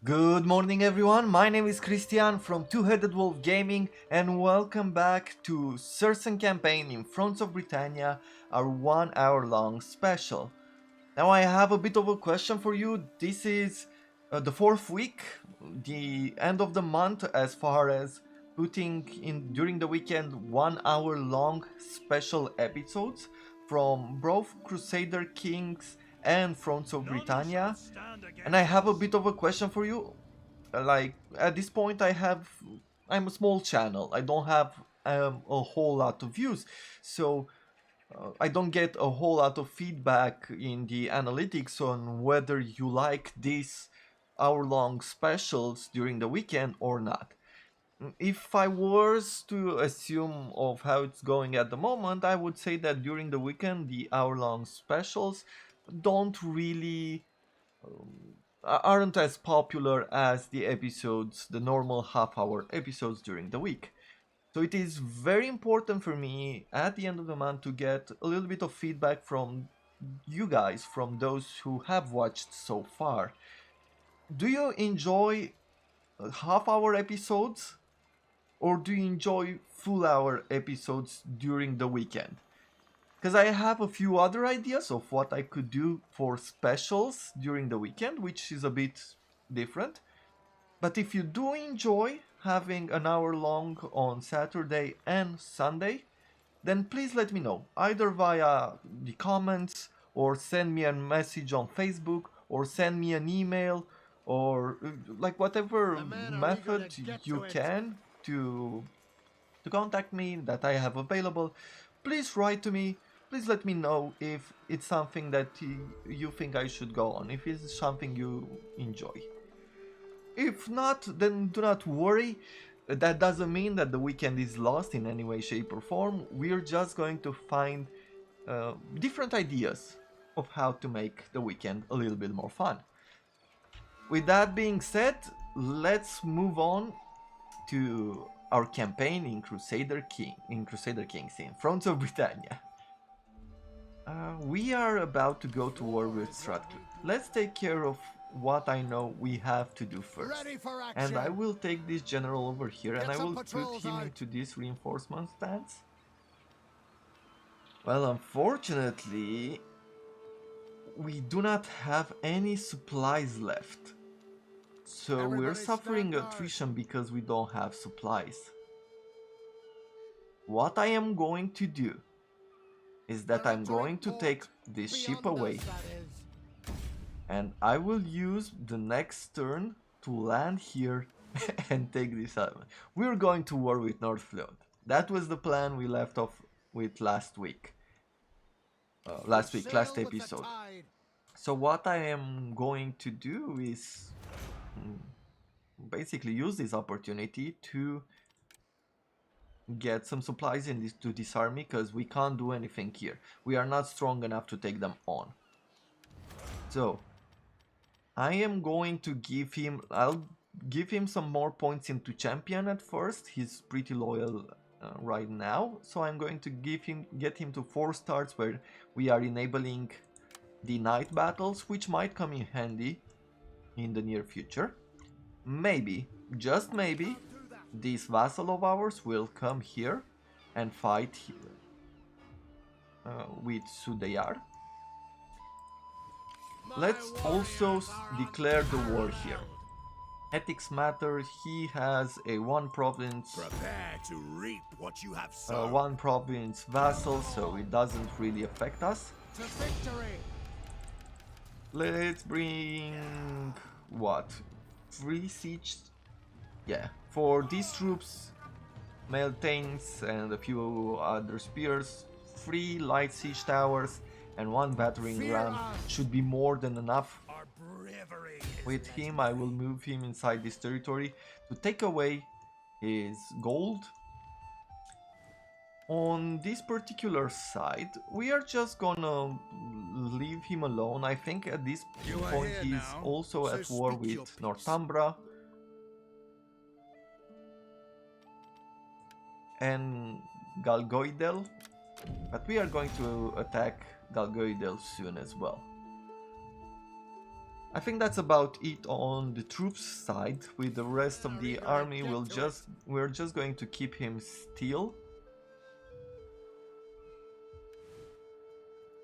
Good morning everyone, my name is Christian from Two-Headed Wolf Gaming and welcome back to Circenn campaign in Fronts of Britannia, our 1 hour long special. Now I have a bit of a question for you. This is the fourth week, the end of the month, as far as putting in during the weekend 1 hour long special episodes from both Crusader Kings and Fronts of Britannia. And I have a bit of a question for you. Like at this point, I'm a small channel. I don't have a whole lot of views, so I don't get a whole lot of feedback in the analytics on whether you like these hour-long specials during the weekend or not. If I was to assume of how it's going at the moment, I would say that during the weekend, the hour-long specials don't really aren't as popular as the episodes, the normal half-hour episodes during the week. So it is very important for me at the end of the month to get a little bit of feedback from you guys, from those who have watched so far. Do you enjoy half-hour episodes or do you enjoy full-hour episodes during the weekend? Because I have a few other ideas of what I could do for specials during the weekend, which is a bit different. But if you do enjoy having an hour long on Saturday and Sunday, then please let me know, either via the comments or send me a message on Facebook or send me an email or like whatever method you can to contact me that I have available. Please write to me. Please let me know if it's something that you think I should go on, if it's something you enjoy. If not, then do not worry. That doesn't mean that the weekend is lost in any way, shape, or form. We're just going to find different ideas of how to make the weekend a little bit more fun. With that being said, let's move on to our campaign in Crusader Kings in Fronts of Britannia. We are about to go to war with Stratford. Let's take care of what I know we have to do first. And I will take this general over here and I will put him into this reinforcement stance. Well, unfortunately, we do not have any supplies left. So we're suffering attrition because we don't have supplies. What I am going to do is that I'm going to take this ship away and I will use the next turn to land here and take this island. We're going to war with Northflot. That was the plan we left off with last week. Last episode. So what I am going to do is basically use this opportunity to get some supplies to this army because we can't do anything here. We are not strong enough to take them on. So I am going to I'll give him some more points into champion at first. He's pretty loyal right now, so I'm going to get him to 4 stars where we are enabling the night battles, which might come in handy in the near future. Maybe, just maybe, this vassal of ours will come here and fight here, with Sudeyar. Let's also declare the war here. Ethics matter. He has a one province vassal, so it doesn't really affect us. Let's bring what? 3 siege. Yeah, for these troops, mail tanks and a few other spears, 3 light siege towers and 1 battering ram should be more than enough. With him, I will move him inside this territory to take away his gold. On this particular side, we are just gonna leave him alone. I think at this point he's also at war with Northumbria and Galgoidel, but we are going to attack Galgoidel soon as well. I think that's about it on the troops side. With the rest of the army, we're just going to keep him still.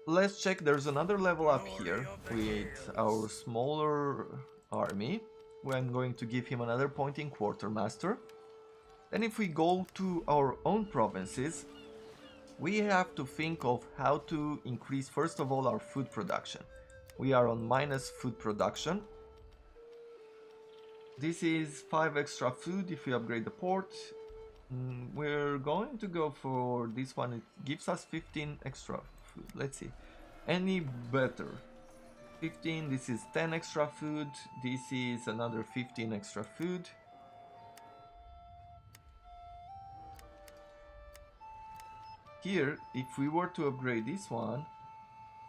Let's check, there's another level up here with our smaller army, where I'm going to give him another point in quartermaster. Then if we go to our own provinces, we have to think of how to increase first of all our food production. We are on minus food production. This is 5 extra food if we upgrade the port. We're going to go for this one, it gives us 15 extra food. Let's see, any better. 15, this is 10 extra food, this is another 15 extra food. Here, if we were to upgrade this one,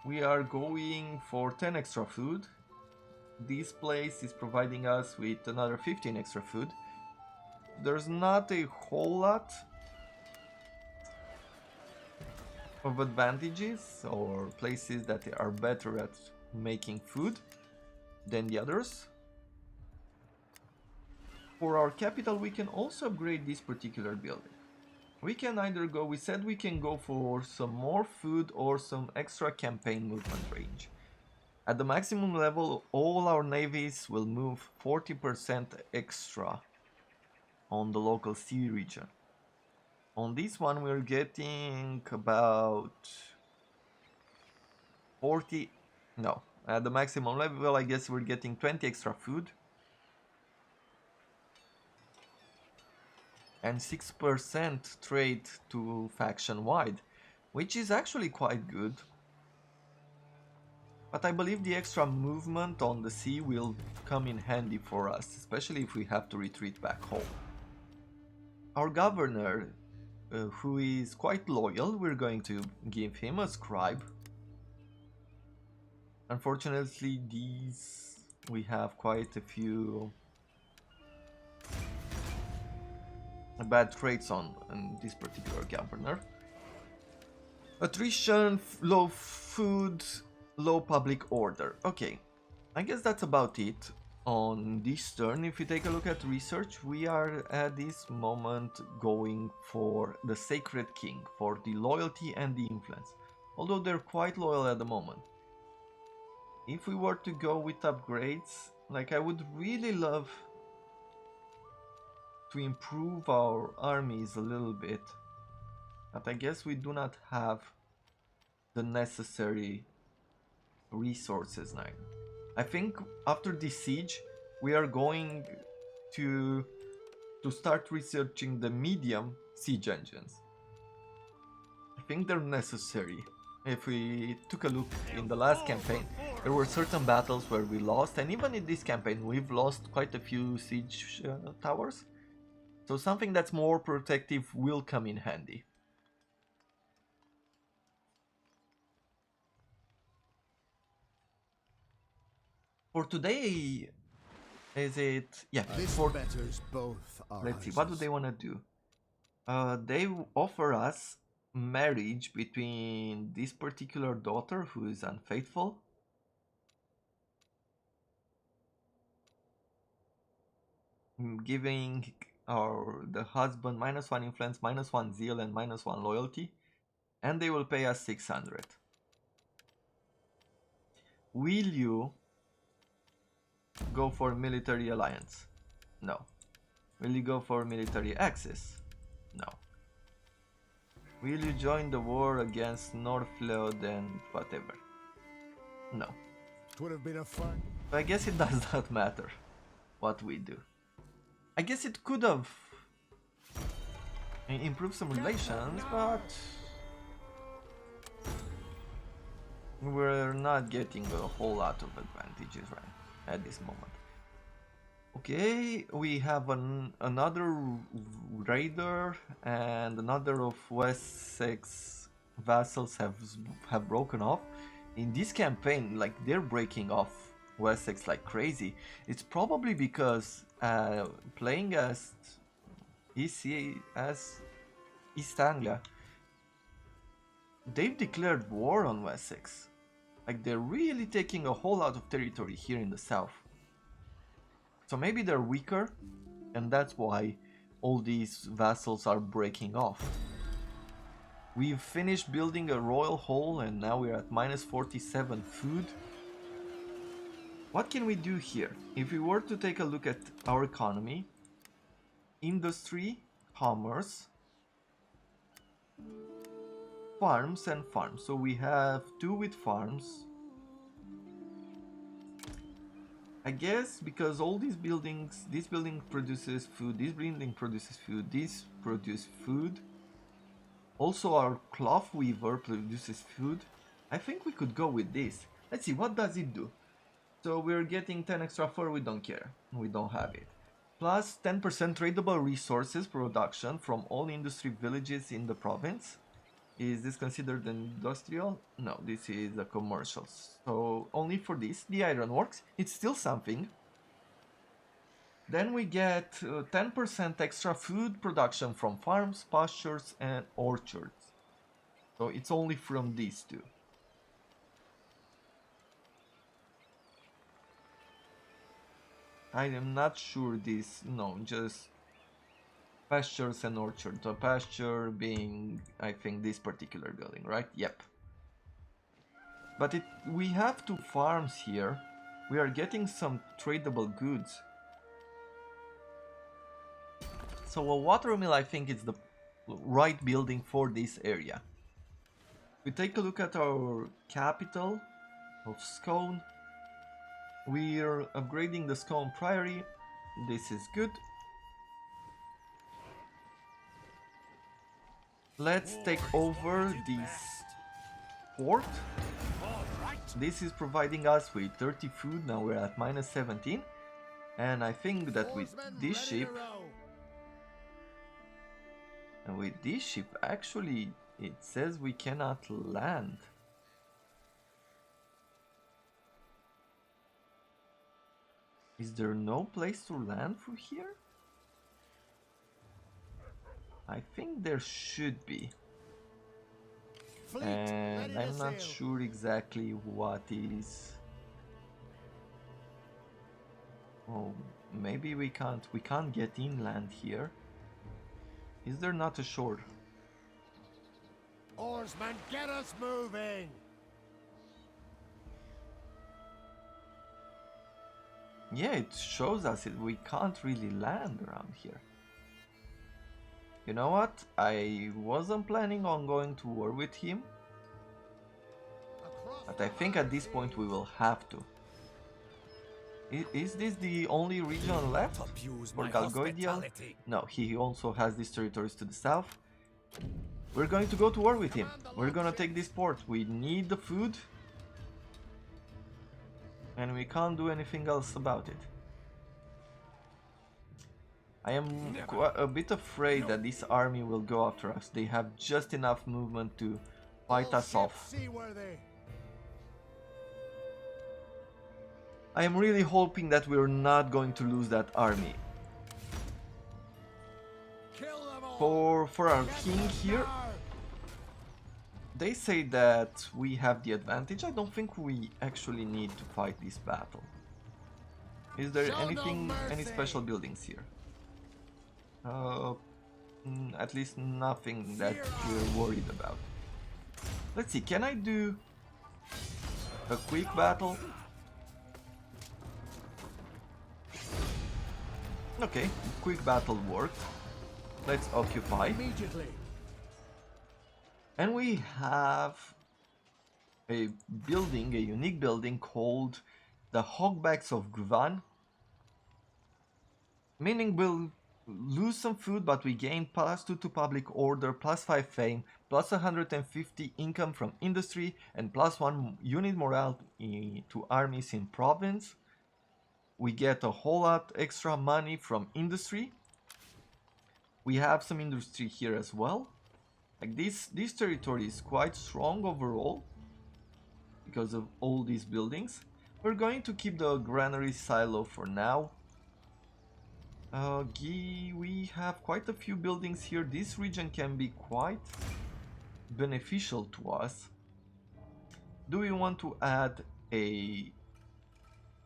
we are going for 10 extra food. This place is providing us with another 15 extra food. There's not a whole lot of advantages or places that are better at making food than the others. For our capital, we can also upgrade this particular building. We can either go, we said we can go for some more food or some extra campaign movement range. At the maximum level, all our navies will move 40% extra on the local sea region. On this one, we're getting about 40, no, at the maximum level, I guess we're getting 20 extra food. And 6% trade to faction wide, which is actually quite good. But I believe the extra movement on the sea will come in handy for us, especially if we have to retreat back home. Our governor, who is quite loyal, we're going to give him a scribe. Unfortunately, we have quite a few bad traits on this particular governor. Attrition, low food, low public order. Okay, I guess that's about it on this turn. If you take a look at research, we are at this moment going for the Sacred King, for the loyalty and the influence, although they're quite loyal at the moment. If we were to go with upgrades, like I would really love to improve our armies a little bit, but I guess we do not have the necessary resources now. I think after this siege we are going to start researching the medium siege engines. I think they're necessary. If we took a look in the last campaign, there were certain battles where we lost, and even in this campaign we've lost quite a few siege towers. So something that's more protective will come in handy. For today, is it? Yeah, for, let's see, what do they want to do? They offer us marriage between this particular daughter who is unfaithful. Giving the husband -1 influence, -1 zeal, and -1 loyalty, and they will pay us 600. Will you go for military alliance? No. Will you go for military access? No. Will you join the war against Northflood and whatever? No. It would have been a fun. I guess it does not matter what we do. I guess it could have improved some relations, but we're not getting a whole lot of advantages right at this moment. Okay, we have another raider, and another of Wessex vassals have broken off. In this campaign, like, they're breaking off Wessex like crazy. It's probably because playing as East Anglia, they've declared war on Wessex. Like, they're really taking a whole lot of territory here in the south. So maybe they're weaker, and that's why all these vassals are breaking off. We've finished building a royal hall, and now we're at minus 47 food. What can we do here? If we were to take a look at our economy, industry, commerce, farms and farms. So we have 2 with farms. I guess because all these buildings, this building produces food, this building produces food, this produces food. Also our cloth weaver produces food. I think we could go with this. Let's see, what does it do? So we're getting 10 extra fur, we don't care. We don't have it. Plus 10% tradable resources production from all industry villages in the province. Is this considered an industrial? No, this is a commercial. So only for this, the ironworks, it's still something. Then we get 10% extra food production from farms, pastures and orchards. So it's only from these two. I am not sure this, no, just pastures and orchards. A pasture being, I think, this particular building, right? Yep. But we have 2 farms here. We are getting some tradable goods. So a watermill, I think, is the right building for this area. We take a look at our capital of Scone. We're upgrading the Scone Priory. This is good. Let's take over this port. This is providing us with 30 food. Now we're at minus 17. And I think that with this ship, actually, it says we cannot land. Is there no place to land from here? I think there should be. And I'm not sure exactly what is. Oh, maybe we can't get inland here. Is there not a shore? Oarsmen, get us moving! Yeah, it shows us we can't really land around here. You know what? I wasn't planning on going to war with him. But I think at this point we will have to. Is this the only region left for Galgoidial? No, he also has these territories to the south. We're going to go to war with him. We're gonna take this port. We need the food. And we can't do anything else about it. I am a bit afraid that this army will go after us. They have just enough movement to fight us off. I am really hoping that we're not going to lose that army. For our king here, they say that we have the advantage. I don't think we actually need to fight this battle. Is there any special buildings here? At least nothing that we're worried about. Let's see, can I do a quick battle? Okay, quick battle worked. Let's occupy. Immediately. And we have a building, a unique building called the Hogbacks of Gvan. Meaning we'll lose some food, but we gain +2 to public order, +5 fame, +150 income from industry, and +1 unit morale to armies in province. We get a whole lot extra money from industry. We have some industry here as well. Like this territory is quite strong overall because of all these buildings. We're going to keep the granary silo for now. We have quite a few buildings here. This region can be quite beneficial to us. Do we want to add a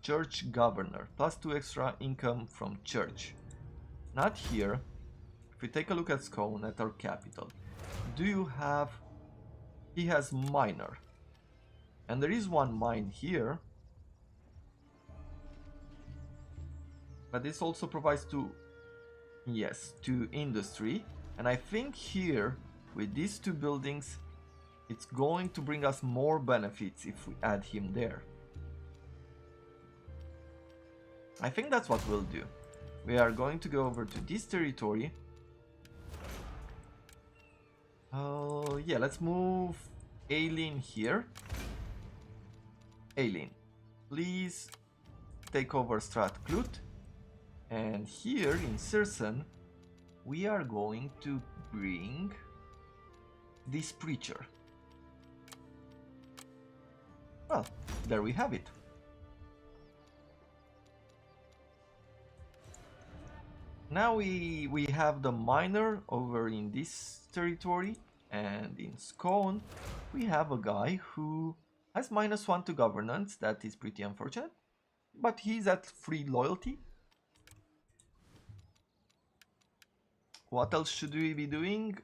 church governor? +2 extra income from church. Not here. If we take a look at Scone, at our capital, do you have... He has miner. And there is one mine here. But this also provides to... Yes, to industry. And I think here, with these two buildings, it's going to bring us more benefits if we add him there. I think that's what we'll do. We are going to go over to this territory. Oh, yeah, let's move Aileen here. Aileen, please take over Strathclyde. And here in Circenn, we are going to bring this preacher. Well, there we have it. Now we have the miner over in this territory, and in Scone we have a guy who has -1 to governance. That is pretty unfortunate, but he's at free loyalty. What else should we be doing?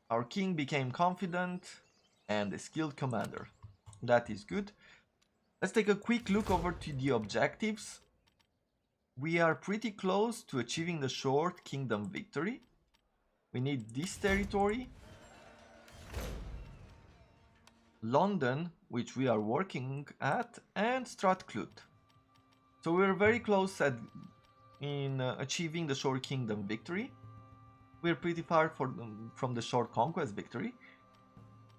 Our king became confident and a skilled commander. That is good. Let's take a quick look over to the objectives. We are pretty close to achieving the short kingdom victory. We need this territory, London, which we are working at, and Strathclyde. So we're very close in achieving the short kingdom victory. We're pretty far from the short conquest victory,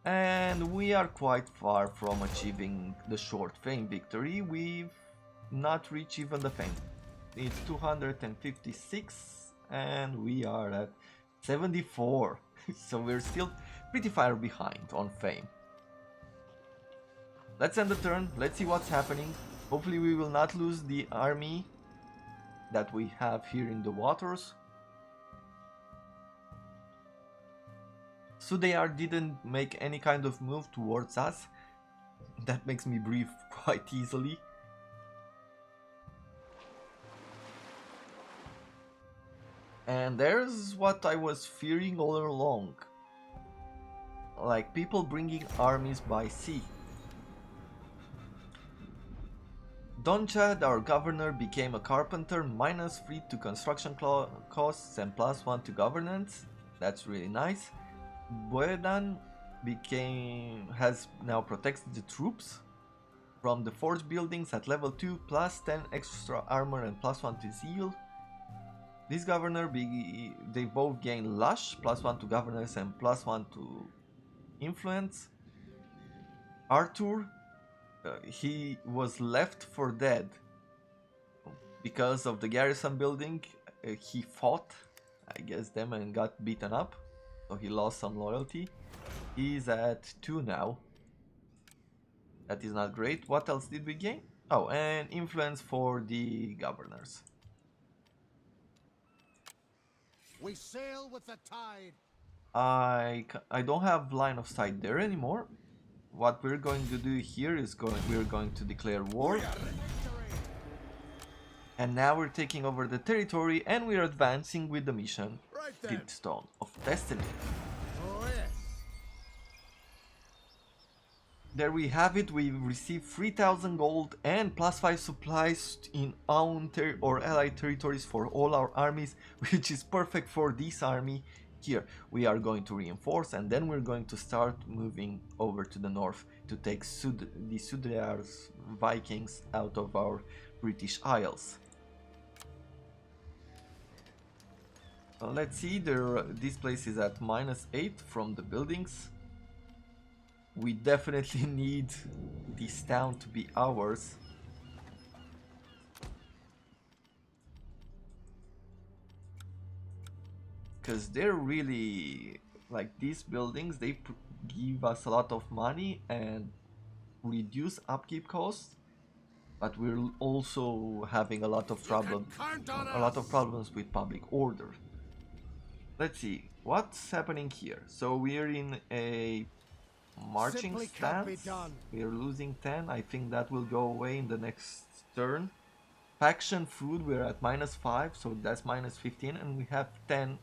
and we are quite far from achieving the short fame victory. We've not reached even the fame. It's 256 and we are at 74. So we're still pretty far behind on fame. Let's end the turn. Let's see what's happening. Hopefully we will not lose the army that we have here in the waters. Sudeyar didn't make any kind of move towards us. That makes me breathe quite easily. And there's what I was fearing all along. Like people bringing armies by sea. Donchad, our governor, became a carpenter, -3 to construction costs and +1 to governance. That's really nice. Boedan has now protected the troops from the forge buildings at level 2, +10 extra armor and +1 to zeal. This governor, they both gain lush, +1 to governance and +1 to influence. Arthur, he was left for dead because of the garrison building. He fought, I guess, them and got beaten up. So he lost some loyalty. He's at 2 now. That is not great. What else did we gain? Oh, and influence for the governors. We sail with the tide. I don't have line of sight there anymore. What we're going to do here is we're going to declare war. And now we're taking over the territory and we're advancing with the mission. Right Stone of Destiny. Oh yes. There we have it. We received 3000 gold and +5 supplies in own or allied territories for all our armies, which is perfect for this army. Here we are going to reinforce, and then we're going to start moving over to the north to take the Sudeyar's Vikings out of our British Isles. Let's see, this place is at -8 from the buildings. We definitely need this town to be ours. Because they're really, like, these buildings, they give us a lot of money and reduce upkeep costs, but we're also having a lot of problems with public order. Let's see what's happening here. So we're in a marching Simply can't be stance. done. We are losing 10. I think that will go away in the next turn. Faction food, we're at -5, so that's -15, and we have 10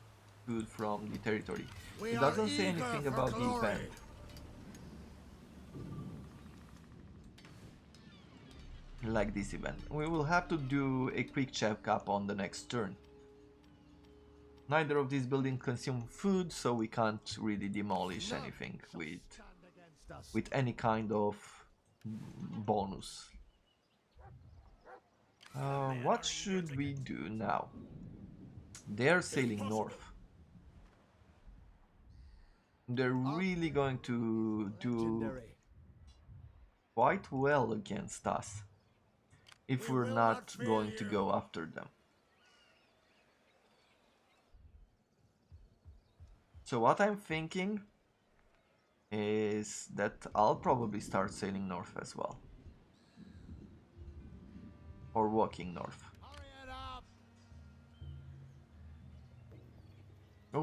food from the territory. We It are doesn't say eager anything for about the glory. event. Like this event. We will have to do a quick checkup on the next turn. Neither of these buildings consume food, so we can't really demolish None anything shall with stand against us. any kind of bonus. What should we do now? They're sailing north. They're really going to do Legendary. quite well against us if We we're will not not going fail to you. go after them. So what I'm thinking is that I'll probably start sailing north as well. Or walking north. Hurry it up.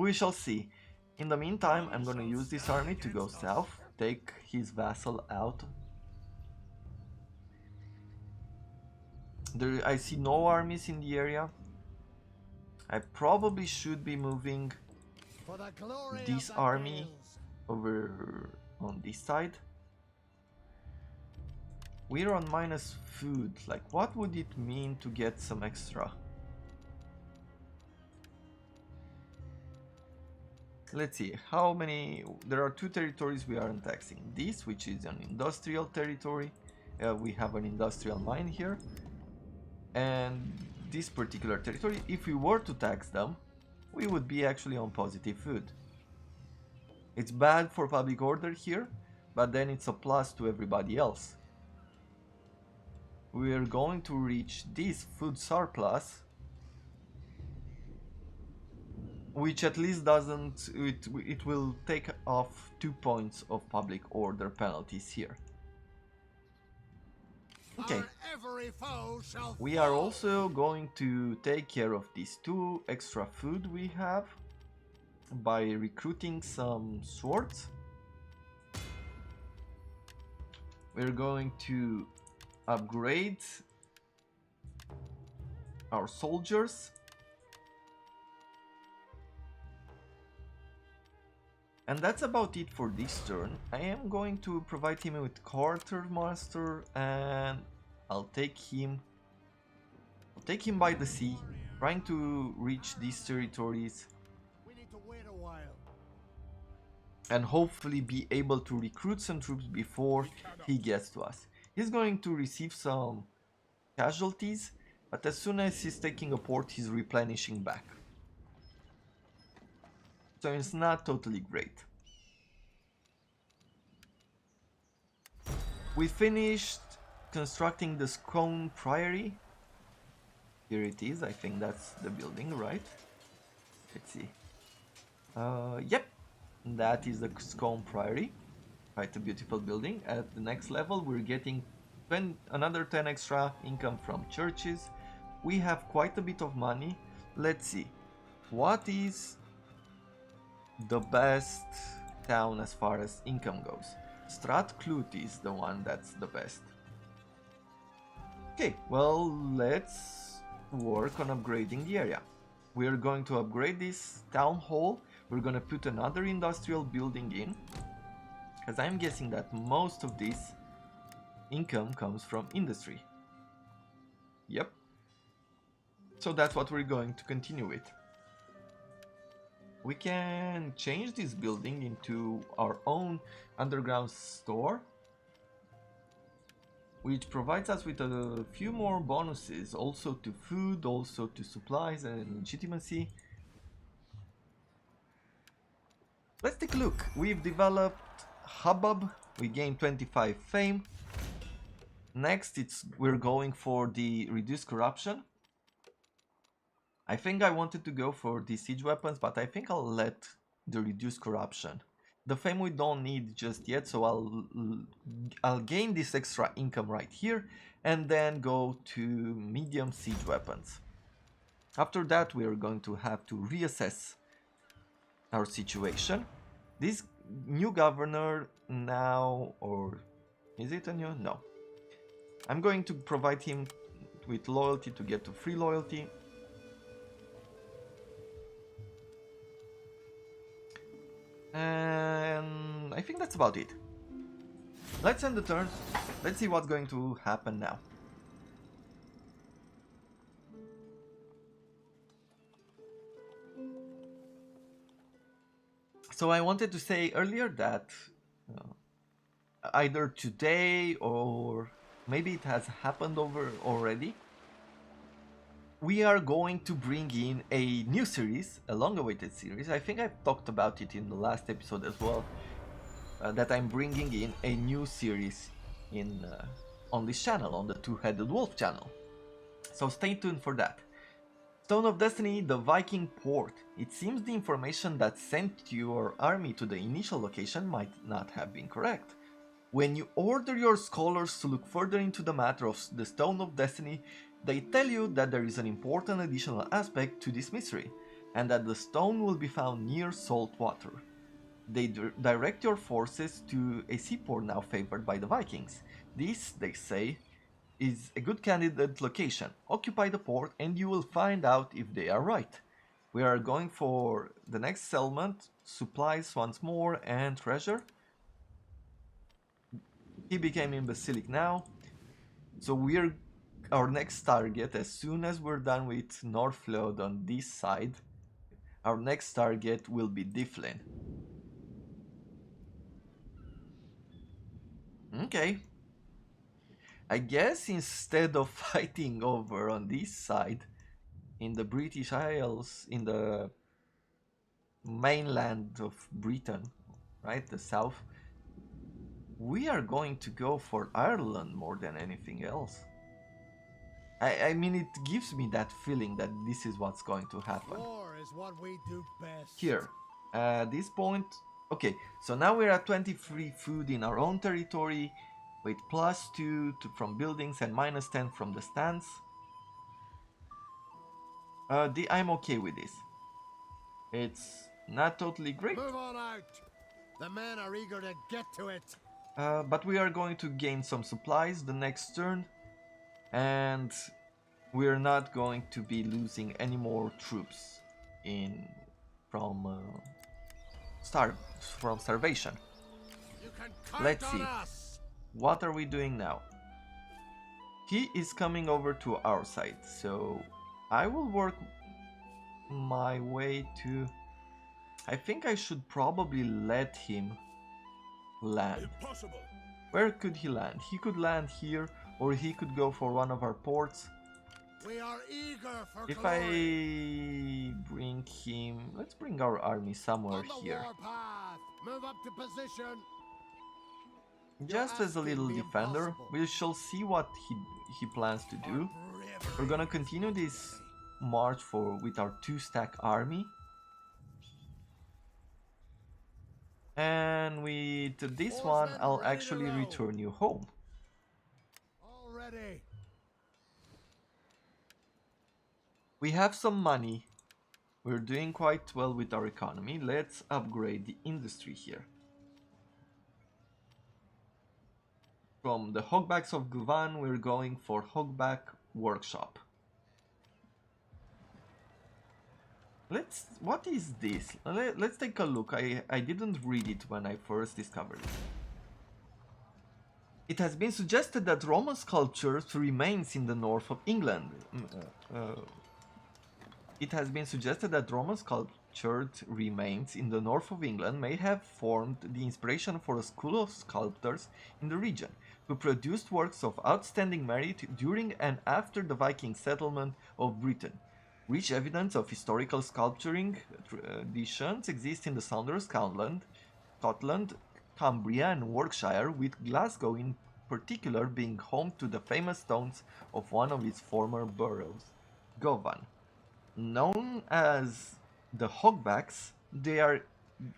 We shall see. In the meantime, I'm gonna use this army to go south, take his vassal out. I see no armies in the area. I probably should be moving For the glory this of the army Gales. over on this side. We're on minus food. Like, what would it mean to get some extra? Let's see, how many... There are two territories we aren't taxing. This, which is an industrial territory. We have an industrial mine here. And this particular territory, if we were to tax them, we would be actually on positive food. It's bad for public order here, but then it's a plus to everybody else. We are going to reach this food surplus, which at least doesn't, it will take off 2 points of public order penalties here. Okay. Our every foe shall We are fall. also going to take care of these 2 extra food we have by recruiting some swords. We're going to upgrade our soldiers. And that's about it for this turn. I am going to provide him with quartermaster, and I'll take him by the sea, trying to reach these territories We need to wait a while. and hopefully be able to recruit some troops before he gets to us. He's going to receive some casualties, but as soon as he's taking a port, he's replenishing back. So it's not totally great. We finished constructing the Scone Priory. Here it is, I think that's the building, right? Let's see. Yep, that is the Scone Priory. Quite a beautiful building. At the next level, we're getting another 10 extra income from churches. We have quite a bit of money. Let's see. What is the best town as far as income goes? Strathclyde is the one that's the best. Okay, well, let's work on upgrading the area. We're going to upgrade this town hall. We're going to put another industrial building in, because I'm guessing that most of this income comes from industry. Yep. So that's what we're going to continue with. We can change this building into our own underground store, which provides us with a few more bonuses, also to food, also to supplies and legitimacy. Let's take a look. We've developed Hubbub. We gained 25 fame. Next, we're going for the reduced corruption. I think I wanted to go for the siege weapons, but I think I'll let the reduced corruption. The fame we don't need just yet, so I'll gain this extra income right here and then go to medium siege weapons. After that, we are going to have to reassess our situation. This new governor now, or is it a new? No. I'm going to provide him with loyalty to get to free loyalty. And I think that's about it. Let's end the turn. Let's see what's going to happen now. So I wanted to say earlier that either today or maybe it has happened over already, we are going to bring in a new series, a long-awaited series. I think I've talked about it in the last episode as well, that I'm bringing in a new series in on this channel, on the Two-Headed Wolf channel. So stay tuned for that. Stone of Destiny, the Viking Port. It seems the information that sent your army to the initial location might not have been correct. When you order your scholars to look further into the matter of the Stone of Destiny, they tell you that there is an important additional aspect to this mystery, and that the stone will be found near salt water. They direct your forces to a seaport now favored by the Vikings. This, they say, is a good candidate location. Occupy the port and you will find out if they are right. We are going for the next settlement, supplies once more, and treasure. He became imbecilic now. So we're our next target, as soon as we're done with Northflood on this side, our next target will be Difflin. Okay. I guess instead of fighting over on this side, in the British Isles, in the mainland of Britain, right, the south, we are going to go for Ireland more than anything else. I mean, it gives me that feeling that this is what's going to happen. War is what we do best. Here, at this point, okay, so now we're at 23 food in our own territory, with +2 from buildings and -10 from the stands. I'm okay with this. It's not totally great. Move on out. The men are eager to get to it. But we are going to gain some supplies the next turn, and we're not going to be losing any more troops from starvation. You can count Let's on see. us. What are we doing now? He is coming over to our side, so I will work my way to... I think I should probably let him land. Impossible. Where could he land? He could land here, or he could go for one of our ports. We are eager for If glory. I bring him... Let's bring our army somewhere On the here. warpath. Move up to position. Just as a little asking the defender. impossible. We shall see what he plans to do. Bravery. We're gonna continue this march with our 2-stack army. And with this one, Horsemen I'll ready to actually roll. return you home. Already. We have some money. We're doing quite well with our economy. Let's upgrade the industry here. From the Hogbacks of Guvan, we're going for Hogback Workshop. What is this? Let's take a look. I didn't read it when I first discovered it. It has been suggested that Roman sculptures remains in the north of England. It has been suggested that Roman sculptured remains in the north of England may have formed the inspiration for a school of sculptors in the region, who produced works of outstanding merit during and after the Viking settlement of Britain. Rich evidence of historical sculpturing traditions exist in the Saunders, Scotland, Cumbria and Warwickshire, with Glasgow in particular being home to the famous stones of one of its former boroughs, Govan. Known as the Hogbacks, they are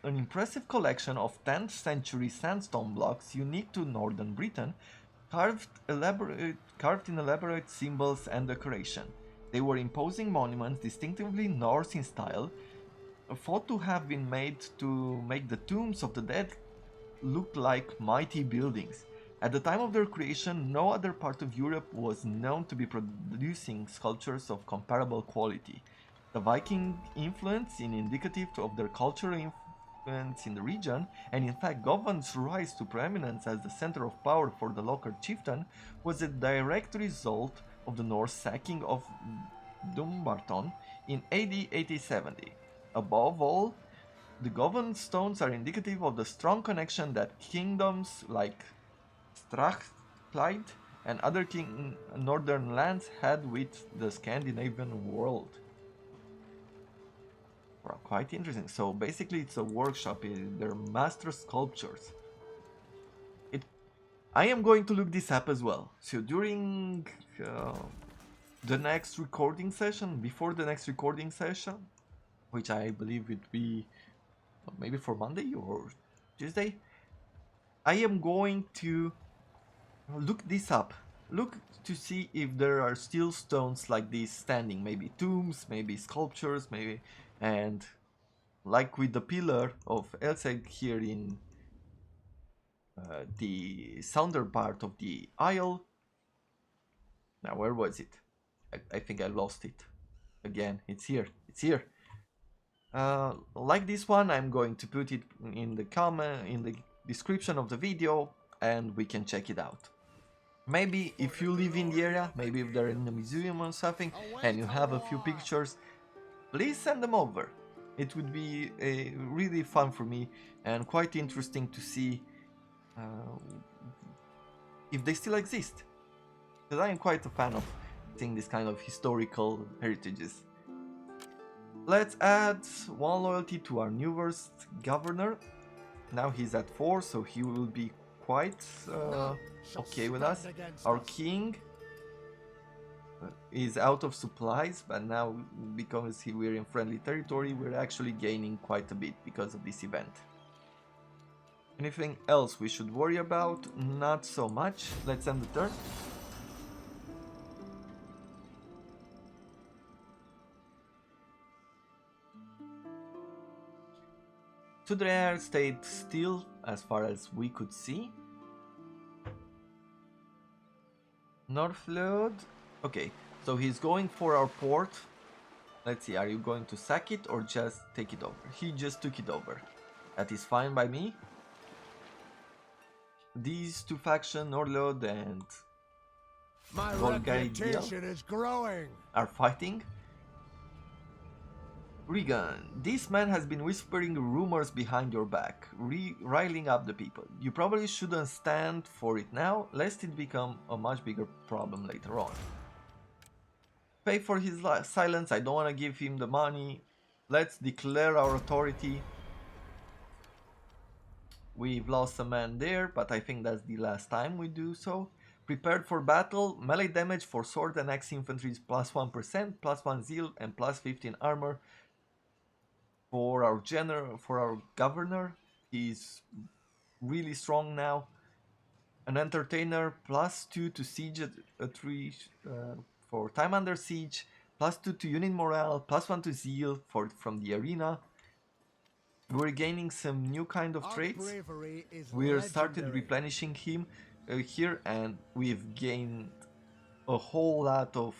an impressive collection of 10th century sandstone blocks unique to northern Britain, carved in elaborate symbols and decoration. They were imposing monuments distinctively Norse in style, thought to have been made to make the tombs of the dead look like mighty buildings. At the time of their creation, no other part of Europe was known to be producing sculptures of comparable quality. The Viking influence is indicative of their cultural influence in the region, and in fact Gotland's rise to preeminence as the center of power for the local chieftain was a direct result of the Norse sacking of Dumbarton in AD 8070. Above all, the Govan stones are indicative of the strong connection that kingdoms like Strathclyde and other northern lands had with the Scandinavian world. Well, quite interesting. So basically it's a workshop, they're master sculptures. I am going to look this up as well. So during the next recording session, before the next recording session, which I believe would be maybe for Monday or Tuesday, I am going to look this up. Look to see if there are still stones like this standing, maybe tombs, maybe sculptures, maybe, and like with the pillar of Elseg here in the southern part of the isle. Now, where was it? I think I lost it. Again, it's here. It's here. Like this one, I'm going to put it in the comment, in the description of the video, and we can check it out. Maybe if you live in the area, maybe if they're in a museum or something, and you have a few pictures, please send them over. It would be really fun for me and quite interesting to see if they still exist. Because I am quite a fan of seeing this kind of historical heritages. Let's add one loyalty to our newest governor. Now he's at 4, so he will be quite okay with us. Our king is out of supplies, but now because we're in friendly territory, we're actually gaining quite a bit because of this event. Anything else we should worry about? Not so much. Let's end the turn. Sudreir stayed still as far as we could see. Northload. Okay, so he's going for our port. Let's see, are you going to sack it or just take it over? He just took it over. That is fine by me. These two factions, Northload and my reputation is growing, are fighting. Regan, this man has been whispering rumors behind your back, riling up the people. You probably shouldn't stand for it now, lest it become a much bigger problem later on. Pay for his silence, I don't want to give him the money. Let's declare our authority. We've lost a man there, but I think that's the last time we do so. Prepared for battle, melee damage for sword and axe infantry is plus 1%, plus 1 zeal, and plus 15 armor. For our governor, he's really strong now. An entertainer, plus 2 to siege for time under siege, plus 2 to unit morale, plus 1 to zeal from the arena. We're gaining some new kind of traits. We're started replenishing him here, and we've gained a whole lot of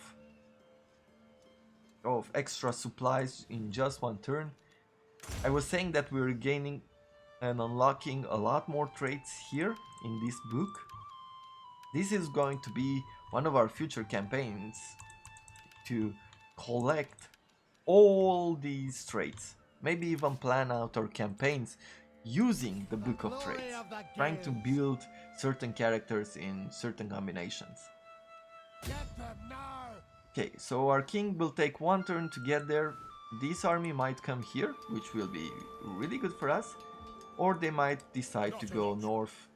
extra supplies in just one turn. I was saying that we're gaining and unlocking a lot more traits here in this book. This is going to be one of our future campaigns to collect all these traits. Maybe even plan out our campaigns using the book of traits, trying to build certain characters in certain combinations. Okay, so our king will take one turn to get there. This army might come here, which will be really good for us, or they might decide to go north.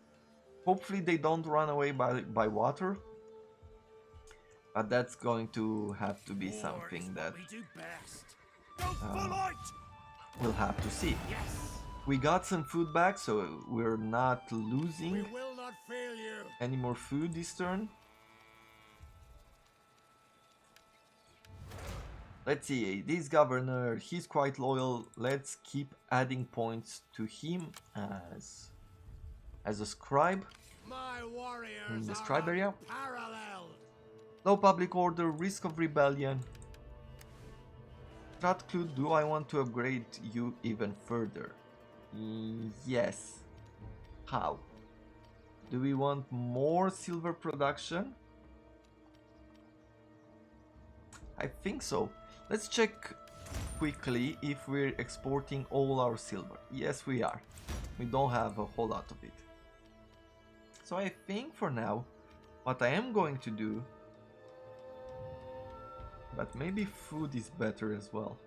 Hopefully they don't run away by water, but that's going to have to be something that we'll have to see. We got some food back, so we're not losing any more food this turn. Let's see, this governor, he's quite loyal. Let's keep adding points to him as a scribe My in warriors the are scribe area. unparalleled. Low public order, risk of rebellion. Stratclude, do I want to upgrade you even further? Yes. How? Do we want more silver production? I think so. Let's check quickly if we're exporting all our silver. Yes, we are. We don't have a whole lot of it. So I think for now, what I am going to do, but maybe food is better as well.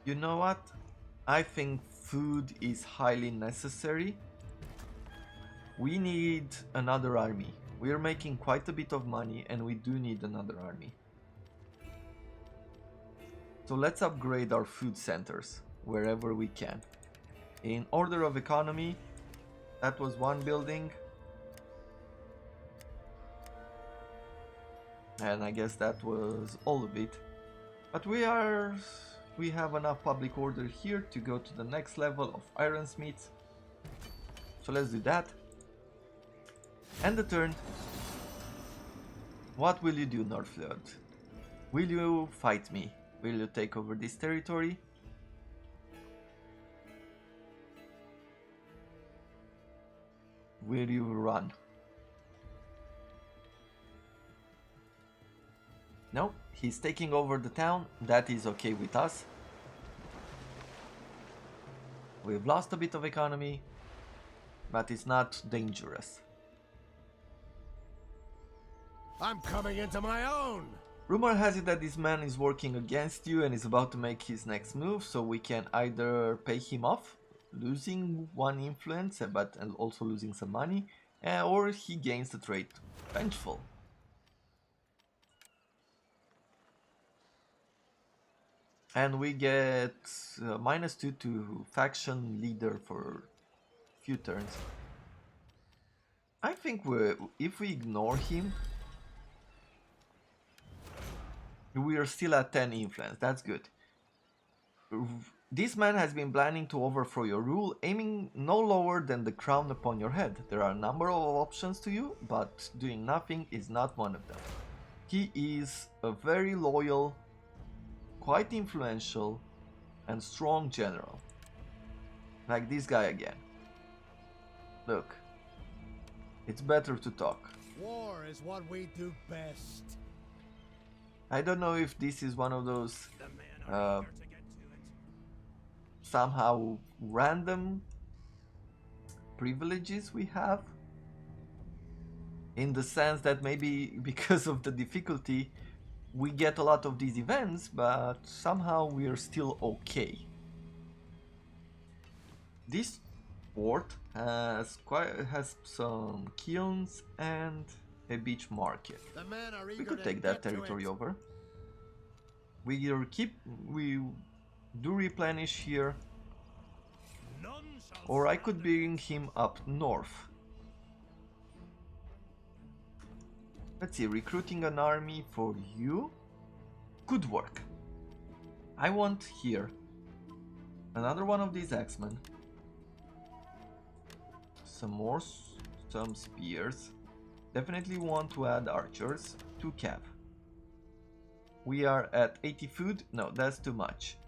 You know what? I think food is highly necessary. We need another army. We are making quite a bit of money and we do need another army. So let's upgrade our food centers wherever we can. In order of economy, that was one building. And I guess that was all of it. But we have enough public order here to go to the next level of ironsmiths. So let's do that. And the turn. What will you do, Northlord? Will you fight me? Will you take over this territory? Will you run? No, he's taking over the town. That is okay with us. We've lost a bit of economy, but it's not dangerous. I'm coming into my own. Rumor has it that this man is working against you and is about to make his next move, so we can either pay him off, losing one influence but and also losing some money, or he gains the trait Vengeful. And we get -2 to faction leader for a few turns. I think if we ignore him, we are still at 10 influence. That's good. This man has been planning to overthrow your rule, aiming no lower than the crown upon your head. There are a number of options to you, but doing nothing is not one of them. He is a very loyal, quite influential, and strong general. Like this guy again. Look, it's better to talk. War is what we do best. I don't know if this is one of those somehow random privileges we have, in the sense that maybe because of the difficulty we get a lot of these events, but somehow we are still okay. This port has some kilns and a beach market. We could take that territory over. We do replenish here, or I could bring him up north. Let's see, recruiting an army for you could work. I want here another one of these axemen, some spears. Definitely want to add archers, 2 cav. We are at 80 food. No, that's too much.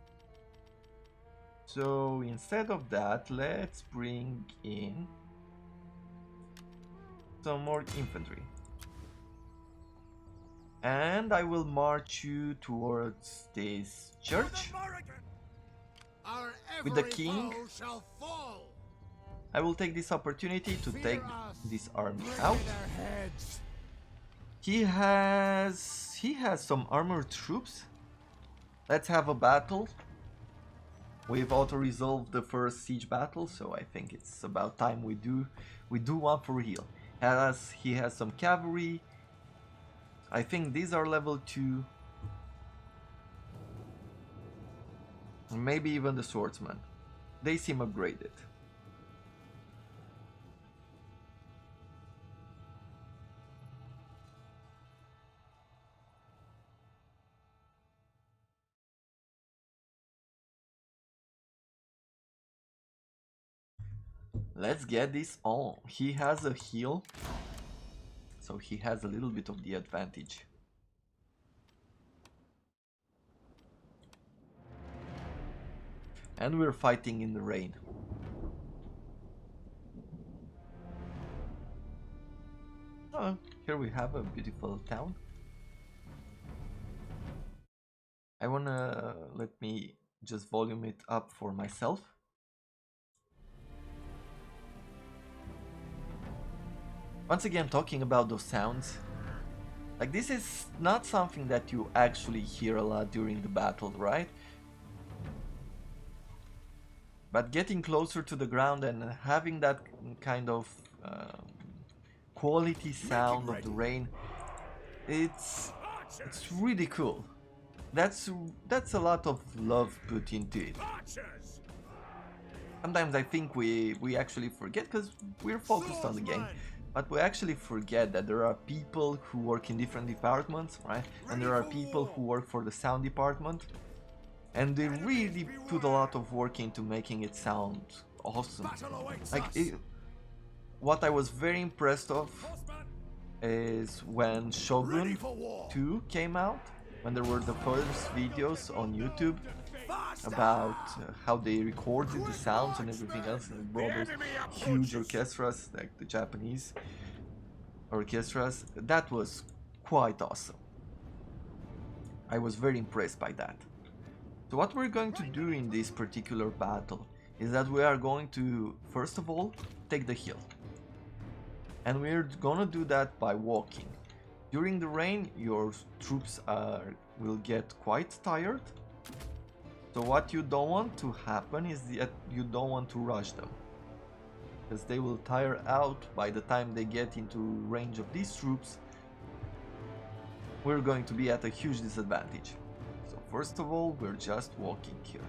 So instead of that, let's bring in some more infantry. And I will march you towards this church with the king. I will take this opportunity to take this army out. He has some armored troops. Let's have a battle. We've auto-resolved the first siege battle, so I think it's about time we do one for real. He has some cavalry. I think these are level 2. Maybe even the swordsman. They seem upgraded. Let's get this on. He has a heal, so he has a little bit of the advantage. And we're fighting in the rain. Oh, here we have a beautiful town. Let me just volume it up for myself. Once again, talking about those sounds, like this is not something that you actually hear a lot during the battle, right? But getting closer to the ground and having that kind of quality sound of the rain, it's really cool. That's a lot of love put into it. Sometimes I think we actually forget because we're focused on the game, but we actually forget that there are people who work in different departments, right? And there are people who work for the sound department, and they really put a lot of work into making it sound awesome. Like what I was very impressed of is when Shogun 2 came out, when there were the first videos on YouTube about how they recorded the sounds and everything else, and brought those huge orchestras like the Japanese orchestras. That was quite awesome. I was very impressed by that. So what we're going to do in this particular battle is that we are going to, first of all, take the hill. And we're gonna do that by walking. During the rain, your troops will get quite tired. So what you don't want to happen is that you don't want to rush them, because they will tire out by the time they get into range of these troops. We're going to be at a huge disadvantage. So first of all, we're just walking here.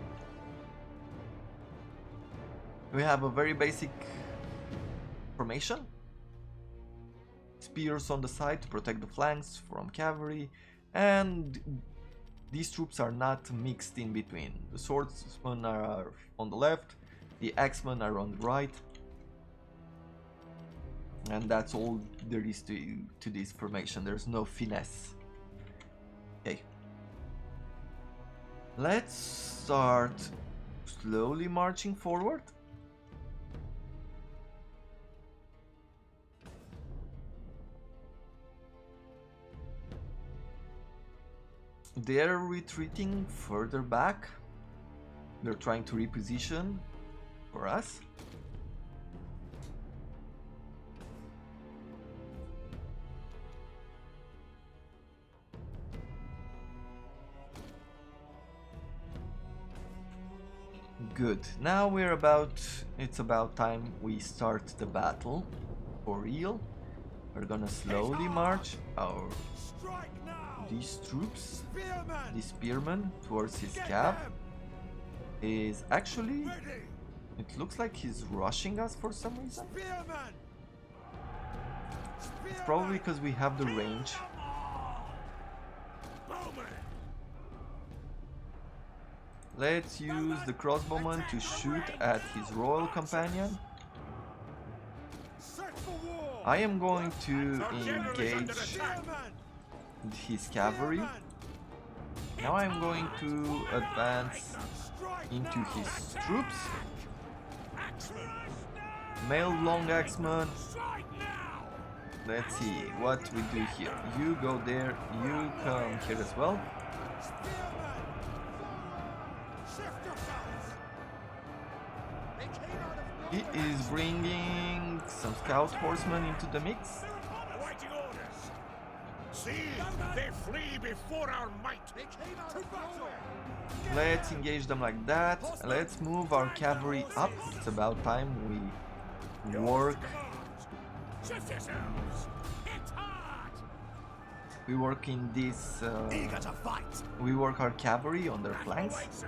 We have a very basic formation. Spears on the side to protect the flanks from cavalry, and these troops are not mixed in between. The swordsmen are on the left, the axemen are on the right, and that's all there is to this formation. There's no finesse. Okay, let's start slowly marching forward. They're retreating further back. They're trying to reposition for us. Good. Now it's about time we start the battle for real. We're gonna slowly march these troops, the spearman, towards his cab. Is actually, it looks like he's rushing us for some reason. It's probably because we have the range. Let's use the crossbowman to shoot at his royal companion. I am going to engage his cavalry. Now I'm going to advance into his troops. Male long axeman. Let's see what we do here. You go there, you come here as well. He is bringing some scout horsemen into the mix. See, they flee before our might. Let's engage them like that. Let's move our cavalry up. It's about time we work. We work in this. We work our cavalry on their flanks.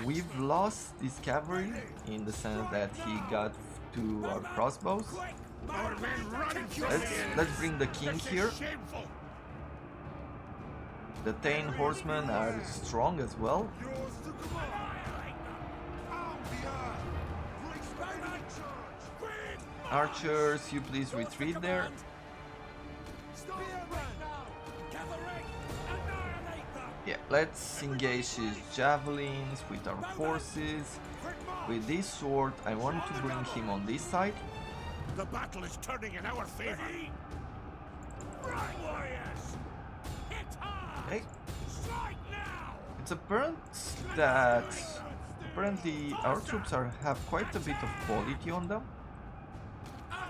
We've lost this cavalry in the sense that he got to our crossbows. Let's bring the king here. The 10 horsemen are strong as well. Archers, you please retreat there. Yeah, let's engage his javelins with our forces. With this sword, I want to bring him on this side. The battle is turning in our favor. Right, warriors! Hit hard! Okay. Strike now! It's apparent that apparently our troops have quite a bit of quality on them,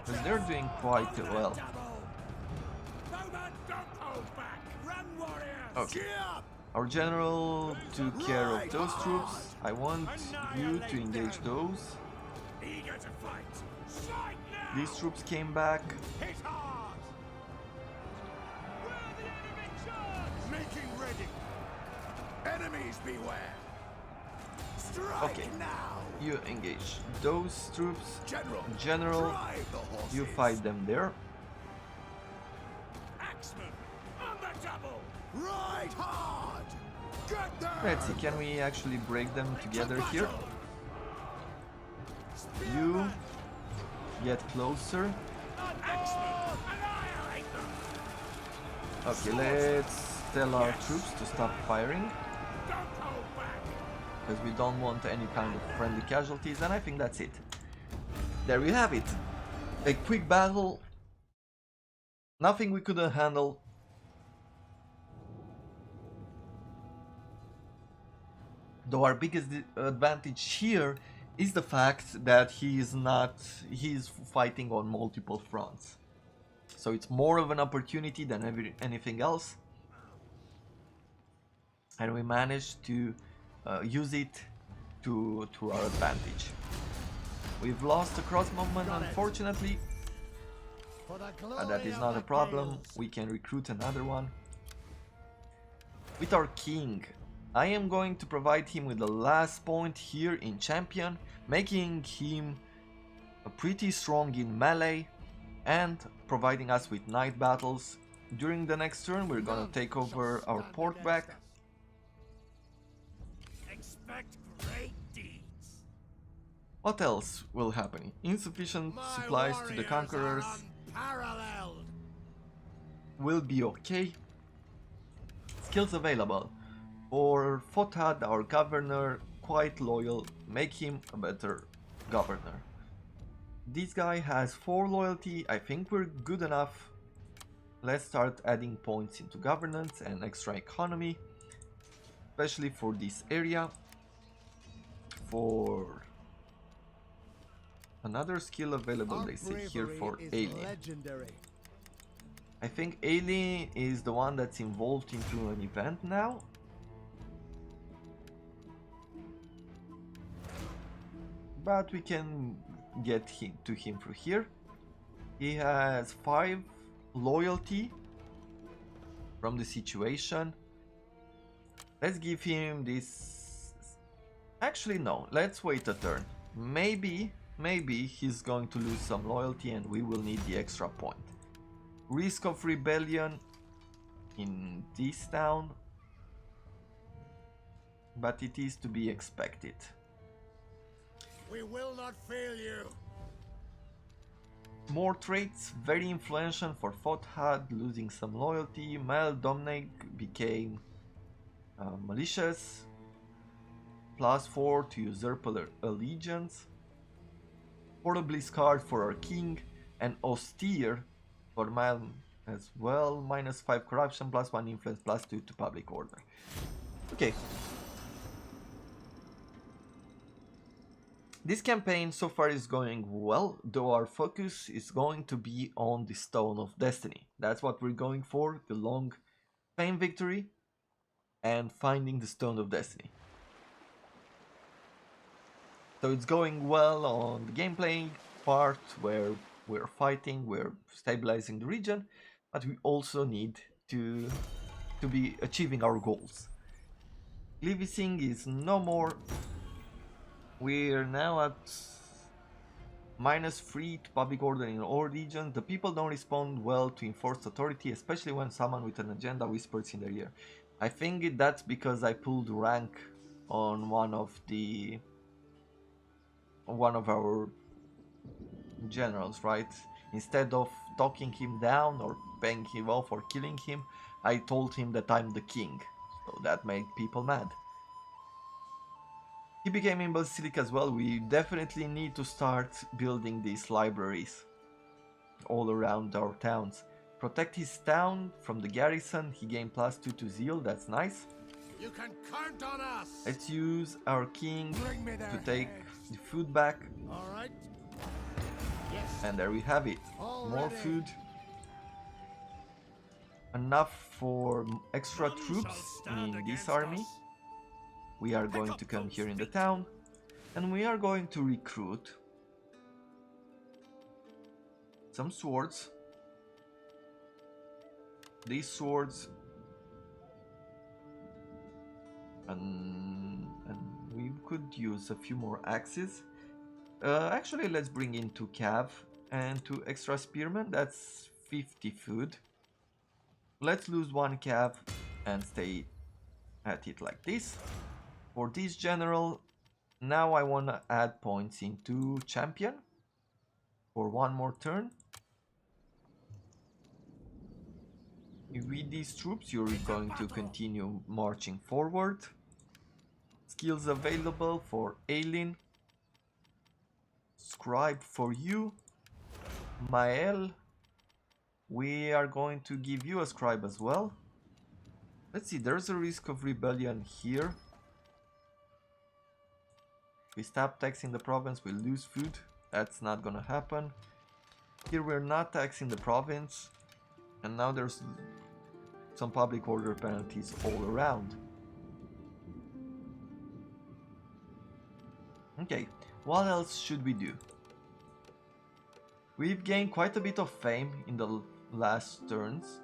because they're doing quite well. Okay. Our general took care of those troops. I want you to engage those. These troops came back. Making ready. Enemies beware. Strike Okay. now. You engage those troops. General, General, drive the horses. you fight them there. Axemen, on the double. Ride hard. Get there. Let's see, can we actually break them together here? You get closer. Axemen, annihilate them. Okay, let's tell our troops to stop firing, Don't hold back. because we don't want any kind of friendly casualties, and I think that's it. There we have it. A quick battle. Nothing we couldn't handle. Though our biggest advantage here is the fact that he's fighting on multiple fronts. So it's more of an opportunity than anything else. And we managed to use it to our advantage. We've lost a crossbowman, unfortunately. That is not a problem. We can recruit another one. With our king, I am going to provide him with the last point here in champion, making him pretty strong in melee and providing us with night battles. During the next turn, we're gonna take over our port back. Expect great deeds. What else will happen? Insufficient supplies to the conquerors Unparalleled. will be okay. Skills available. For Fothad, our governor, quite loyal, make him a better governor. This guy has 4 loyalty, I think we're good enough. Let's start adding points into governance and extra economy, especially for this area. For another skill available, they say here for Alien. I think Alien is the one that's involved into an event now. But we can get to him through here. He has 5 loyalty from the situation. Let's give him this. Actually, no, let's wait a turn. Maybe he's going to lose some loyalty and we will need the extra point. Risk of rebellion in this town, but it is to be expected. We will not fail you. More traits, very influential for Fothad, losing some loyalty. Mal Domneg became malicious, +4 to usurp allegiance. Horribly scarred for our king, and austere for Mal as well. -5 corruption, +1 influence, +2 to public order. Okay. This campaign so far is going well, though our focus is going to be on the Stone of Destiny. That's what we're going for, the long fame victory and finding the Stone of Destiny. So it's going well on the gameplay part where we're fighting, we're stabilizing the region, but we also need to be achieving our goals. Levising is no more. We're now at -3 to public order in all regions. The people don't respond well to enforced authority, especially when someone with an agenda whispers in their ear. I think that's because I pulled rank on one of our generals, right? Instead of talking him down or paying him off or killing him, I told him that I'm the king. So that made people mad. He became in Basilic as well. We definitely need to start building these libraries all around our towns. Protect his town from the garrison. He gained +2 to zeal. That's nice. You can count on us. Let's use our king Bring me to their take heads. the food back. All right. Yes. And there we have it. All More ready. food. Enough for extra None troops shall stand in this against army. us. We are Pick going up to come those here in the feet. town. And we are going to recruit some swords. These swords. And we could use a few more axes. Actually, let's bring in 2 cav and 2 extra spearmen. That's 50 food. Let's lose 1 cav and stay at it like this. For this general, now I want to add points into champion for 1 more turn. With these troops, you're going to continue marching forward. Skills available for Aelin. Scribe for you. Mael, we are going to give you a scribe as well. Let's see, there's a risk of rebellion here. If we stop taxing the province, we'll lose food. That's not gonna happen. Here we're not taxing the province. And now there's some public order penalties all around. Okay, what else should we do? We've gained quite a bit of fame in the last turns.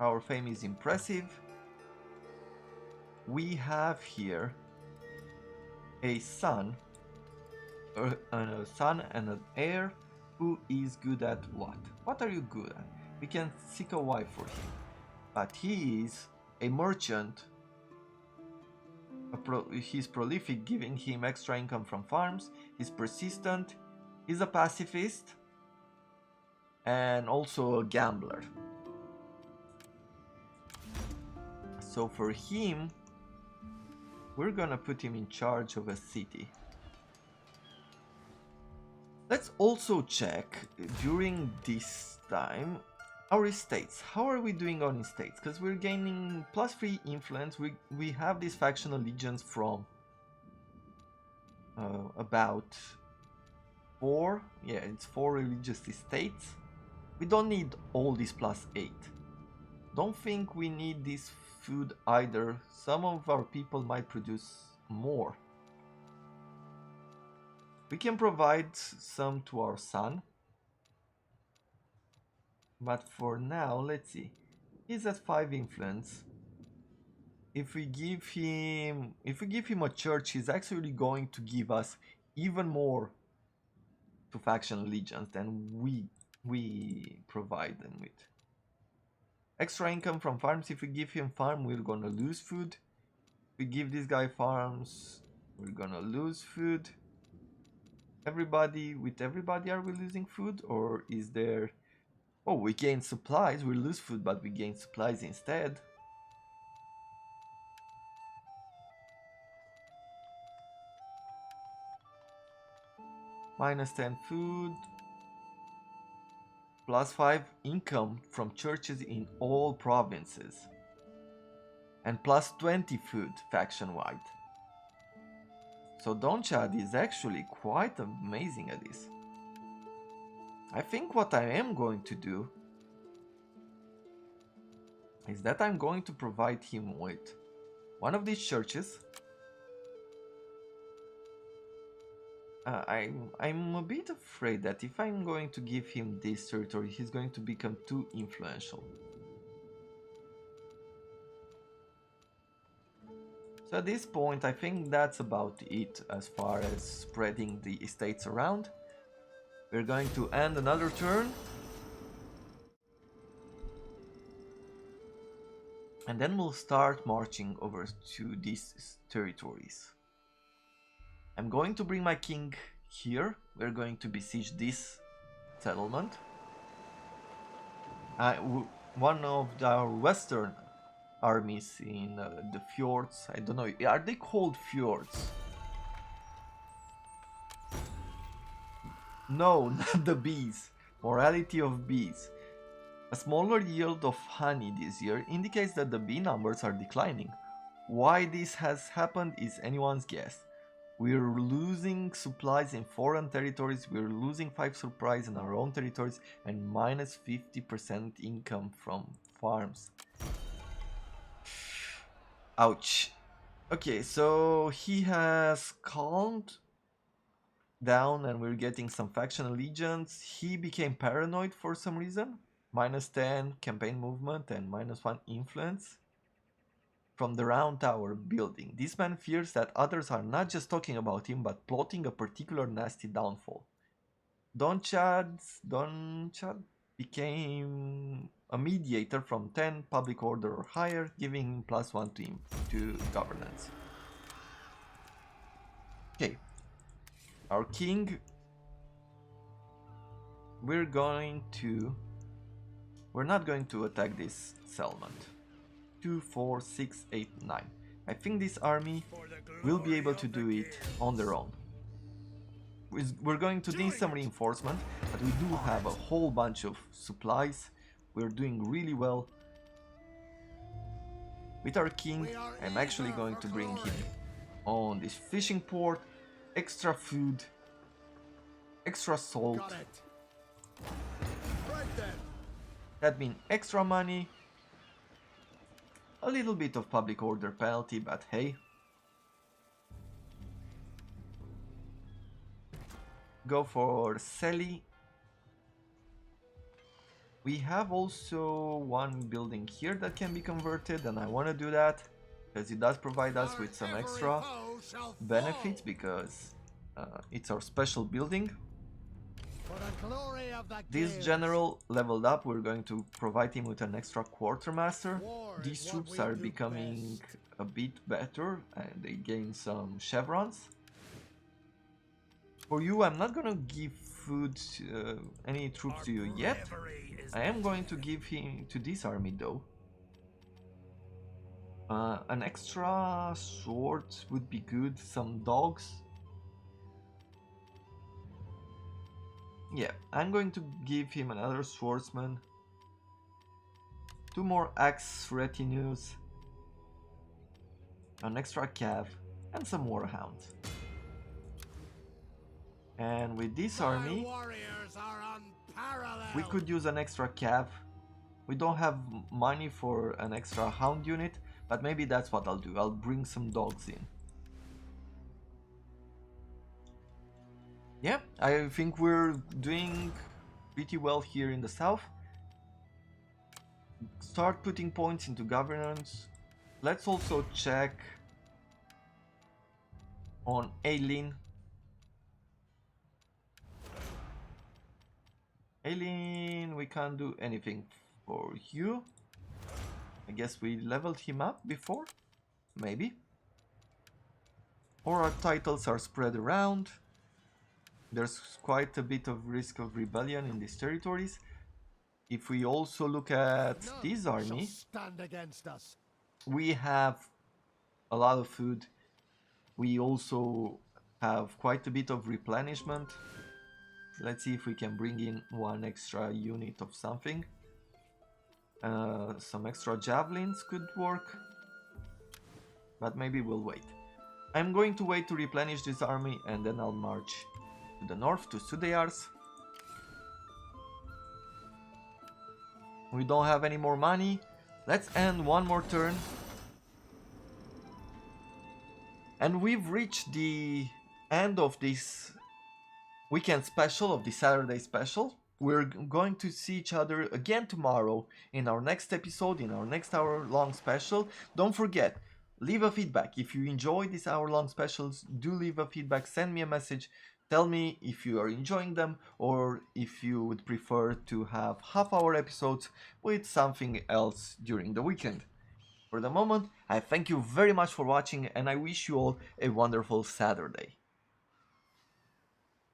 Our fame is impressive. We have here a son and an heir who is good at what? What are you good at? We can seek a wife for him. But he is a merchant. He's prolific, giving him extra income from farms. He's persistent. He's a pacifist. And also a gambler. So for him, we're gonna put him in charge of a city. Let's also check during this time our estates. How are we doing on estates? Because we're gaining +3 influence. We have this faction allegiance from about 4. Yeah, it's 4 religious estates. We don't need all these +8. Don't think we need this food either. Some of our people might produce more. We can provide some to our son. But for now, let's see. He's at 5 influence. If we give him a church, he's actually going to give us even more to faction allegiance than we provide them with. Extra income from farms. If we give him farm, we're gonna lose food. If we give this guy farms, we're gonna lose food. With everybody are we losing food, or is there... Oh, we gain supplies. We lose food, but we gain supplies instead. -10 food. +5 income from churches in all provinces. And +20 food faction-wide. So Donchad is actually quite amazing at this. I think what I am going to do is that I'm going to provide him with one of these churches. I'm a bit afraid that if I'm going to give him this territory, he's going to become too influential. So at this point, I think that's about it as far as spreading the estates around. We're going to end another turn. And then we'll start marching over to these territories. I'm going to bring my king here. We're going to besiege this settlement. One of our western armies in the fjords, I don't know, are they called fjords? No, not the bees. Morality of bees. A smaller yield of honey this year indicates that the bee numbers are declining. Why this has happened is anyone's guess. We're losing supplies in foreign territories, we're losing 5 supplies in our own territories, and minus 50% income from farms. Ouch. Okay, so he has calmed down and we're getting some faction allegiance. He became paranoid for some reason. Minus 10 campaign movement and minus 1 influence from the round tower building. This man fears that others are not just talking about him but plotting a particular nasty downfall. Don Chad became a mediator from 10 public order or higher, giving him +1 to governance. Okay, our king, we're not going to attack this settlement. 2, 4, 6, 8, 9. I think this army will be able to do it on their own. We're going to need some reinforcement, but we do have a whole bunch of supplies. We're doing really well. With our king, I'm actually going to bring him on this fishing port. Extra food, extra salt. That means extra money. A little bit of public order penalty, but hey. Go for Selly. We have also one building here that can be converted, and I want to do that because it does provide us with some extra benefits because it's our special building. This general leveled up, we're going to provide him with an extra quartermaster. These troops are becoming a bit better and they gain some chevrons. For you, I'm not gonna give food, any troops to you yet. I am going to give him to this army though. An extra sword would be good, some dogs. Yeah, I'm going to give him another swordsman, 2 more axe retinues, an extra cav, and some warhounds. And with this army, we could use an extra cav. We don't have money for an extra hound unit, but maybe that's what I'll do. I'll bring some dogs in. Yeah, I think we're doing pretty well here in the south. Start putting points into governance. Let's also check on Aileen. Aileen, we can't do anything for you. I guess we leveled him up before? Maybe. Or our titles are spread around. There's quite a bit of risk of rebellion in these territories. If we also look at this army, we have a lot of food. We also have quite a bit of replenishment. Let's see if we can bring in 1 extra unit of something. Some extra javelins could work, but maybe we'll wait. I'm going to wait to replenish this army and then I'll march to the north to Sudeyars. We don't have any more money. Let's end one more turn. And we've reached the end of this weekend special, of the Saturday special. We're going to see each other again tomorrow in our next episode, in our next hour-long special. Don't forget, leave a feedback. If you enjoy these hour-long specials, do leave a feedback, send me a message. Tell me if you are enjoying them or if you would prefer to have half-hour episodes with something else during the weekend. For the moment, I thank you very much for watching and I wish you all a wonderful Saturday.